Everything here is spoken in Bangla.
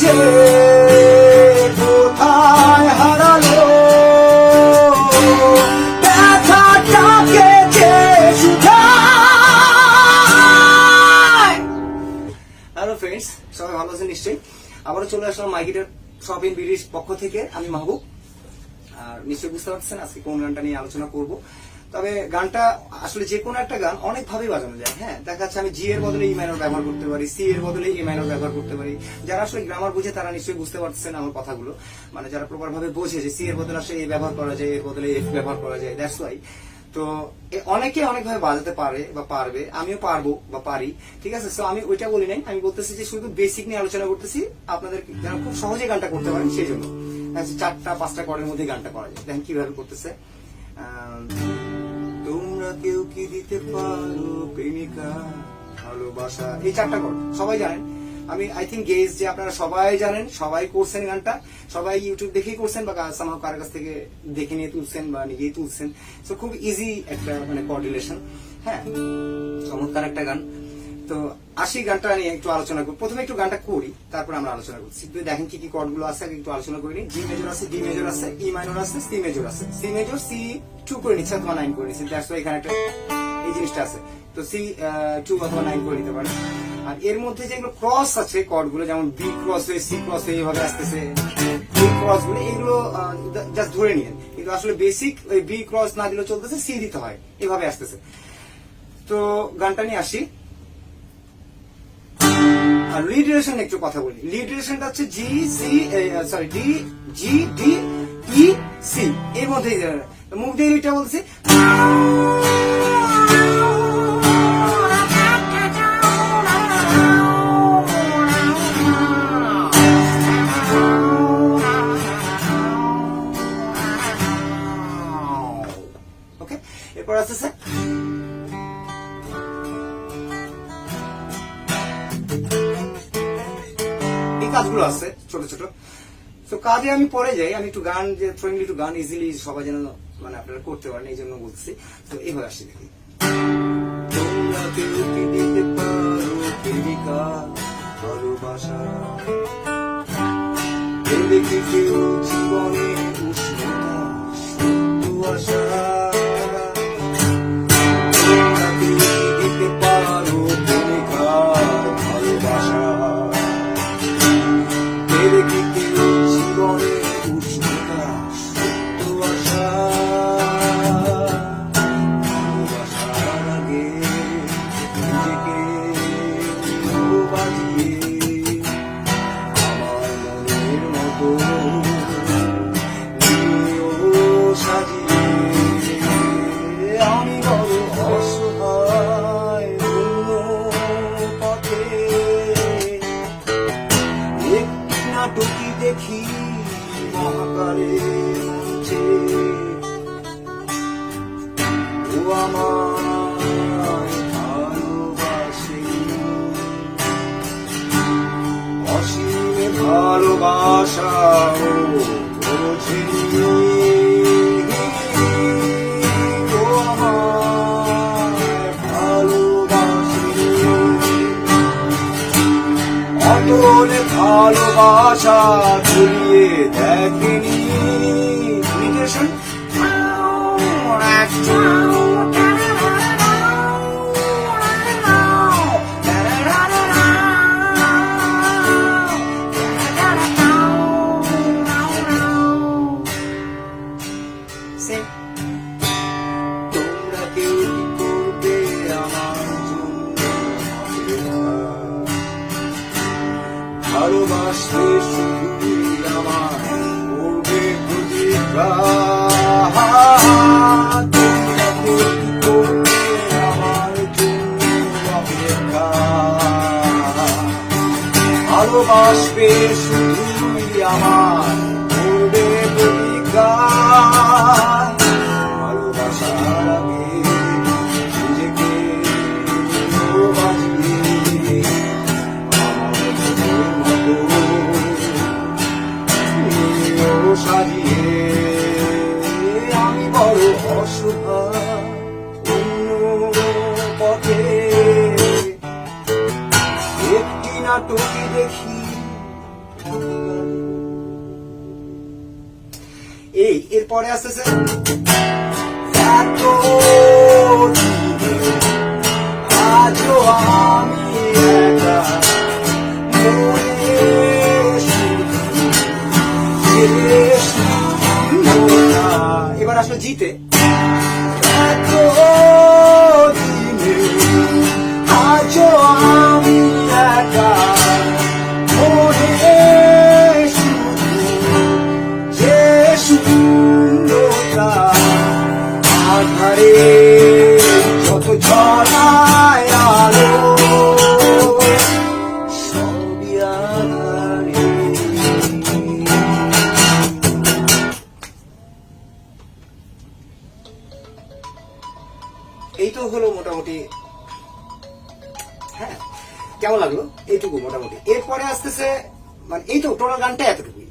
যে কোথায় হারালো ব্যথাটাকে যে শুধায়। হ্যালো ফ্রেন্ডস, সবাই ভালো আছেন নিশ্চয়ই। আবারও চলে আসলাম মাইকিটার শপ ইন বিডির পক্ষ থেকে। আমি মাহবুব। আর নিশ্চয়ই বুঝতে পারছেন আজকে কোন গানটা নিয়ে আলোচনা করব। তবে গানটা আসলে যে কোনো একটা গান অনেক ভাবেই বাজানো যায়। হ্যাঁ, দেখা যাচ্ছে আমি জি এর বদলে ই মাইনর ব্যবহার করতে পারি, সি এর বদলে এ মাইনর ব্যবহার করতে পারি। যারা আসলে গ্রামার বুঝে তারা নিশ্চয়ই বুঝতে পারছেন আমার কথাগুলো। মানে যারা প্রপার ভাবে বোঝে যে সি এর বদলে আসলে এ ব্যবহার করা যায়, এর বদলে এফ ব্যবহার করা যায়, দ্যাটস ওয়াই। তো অনেকে অনেকভাবে বাজাতে পারে বা পারবে, আমিও পারবো বা পারি, ঠিক আছে। সো আমি ওইটা বলি নাই, আমি বলতেছি যে শুধু বেসিক নিয়ে আলোচনা করতেছি, আপনাদের যারা খুব সহজে গানটা করতে পারেন সেই জন্য। 4-5টা কর্ডের মধ্যে গানটা করা যায়। দেখেন কিভাবে করতেছে। তোমরা কেউ কি দিতে পারো প্রেমিকা ভালোবাসা, এই 4টা কর্ড সবাই জানেন। আমি আই থিঙ্ক গেস যে আপনারা সবাই জানেন, সবাই করছেন গানটা, সবাই ইউটিউব দেখেই করছেন বা সামহাও কারোর কাছ থেকে দেখে নিয়ে তুলছেন বা নিজেই তুলছেন। সো খুব ইজি একটা মানে কোঅর্ডিনেশন। হ্যাঁ, চমৎকার একটা গান। তো আসি গানটা নিয়ে একটু আলোচনা করি। প্রথমে একটু গানটা করি, তারপর আমরা আলোচনা করছি। দেখেন কি কি কর্ড গুলো আছে একটু আলোচনা করি। জি মেজর আছে, ডি মেজর আছে, ই মাইনর আছে, সি মেজর আছে। সি মেজর সি 2 করে নিচ্ছে অথবা 9 করে নিচ্ছে। দ্যাটস ওয়াই এখানে একটা এই জিনিসটা আছে। তো সি 2 অথবা 9 করে নিতে পারেন। আর এর মধ্যে যেগুলো ক্রস আছে কর্ড গুলো, যেমন বি ক্রস হয়ে সি ক্রস হয়ে এইভাবে আসতেছে, এই ক্রস গুলো এগুলো জাস্ট ধরে নিয়েন। কিন্তু আসলে বেসিক ওই বি ক্রস না দিলেও চলতেছে, সি দিতে হয়, এভাবে আসতেছে। তো গানটা নিয়ে আসি। আর লিড ডিরেকশন একটু কথা বলি। লিড ডিরেকশনটা হচ্ছে G C sorry D G D E C, এর মধ্যে মুখ দিয়ে লিডটা বলছি। ওকে, এরপর আছে স্যার কাজগুলো আছে ছোট ছোট। তো কাজে আমি পরে যাই, আমি একটু গান যে ফ্রেন্ডলি একটু গান ইজিলি সবাই যেন মানে আপনারা করতে পারেন এই জন্য বলছি। তো এইভাবে আসি দেখি। তোমরা কেউ কি দিতে পারো প্রেমিকা ভালোবাসা, দেখি কেউ জীবনে উষ্ণতা সত্য আশা, তোমরা কেউ দিতে পারো প্রেমিকা ভালোবাসা, দেখি কেউ জীবনে উষ্ণতা সত্য আশা, ভালোবাসার আগে নিজেকে বাজিয়ে আমার মনের মতো সাজিয়ে আমি বড় অসহায় অন্য পথে নাটকি দেখি মহাকালে মঞ্চে, ও আমায় ভালোবাসে অসীমে ভালোবাসা ও বোঝেনি, ও আমায় ভালোবাসে অতলে ভালোবাসা ছড়িয়ে দেখেনি। তোমরা কেউ কি করবে আমার জন্য ভালোবাসলে শুধুই আমার করবে প্রতিঘাত, তোমরা কেউ কি করবে আমার জন্য অপেক্ষা, ভালোবাসবে শুধুই আমার করবে প্রতিঘাত, ভালোবাসার আগে নিজেকে বাজিয়ে সাজিয়ে আমি বড় অসহায় অন্য পথে একটি নাটকে দেখি এই এরপরে আসতেছে আজও আমি একা মনে এবার আসলো জিতে আজও আমি একা মনে যে সুন্দরতা আধারে যত ঝরায় আলো সবই আধারে। এই তো হলো মোটামুটি, হ্যাঁ কেমন লাগলো এইটুকু মোটামুটি। এরপরে আসতেছে মানে এই তো টোটাল গানটা এতটুকুই।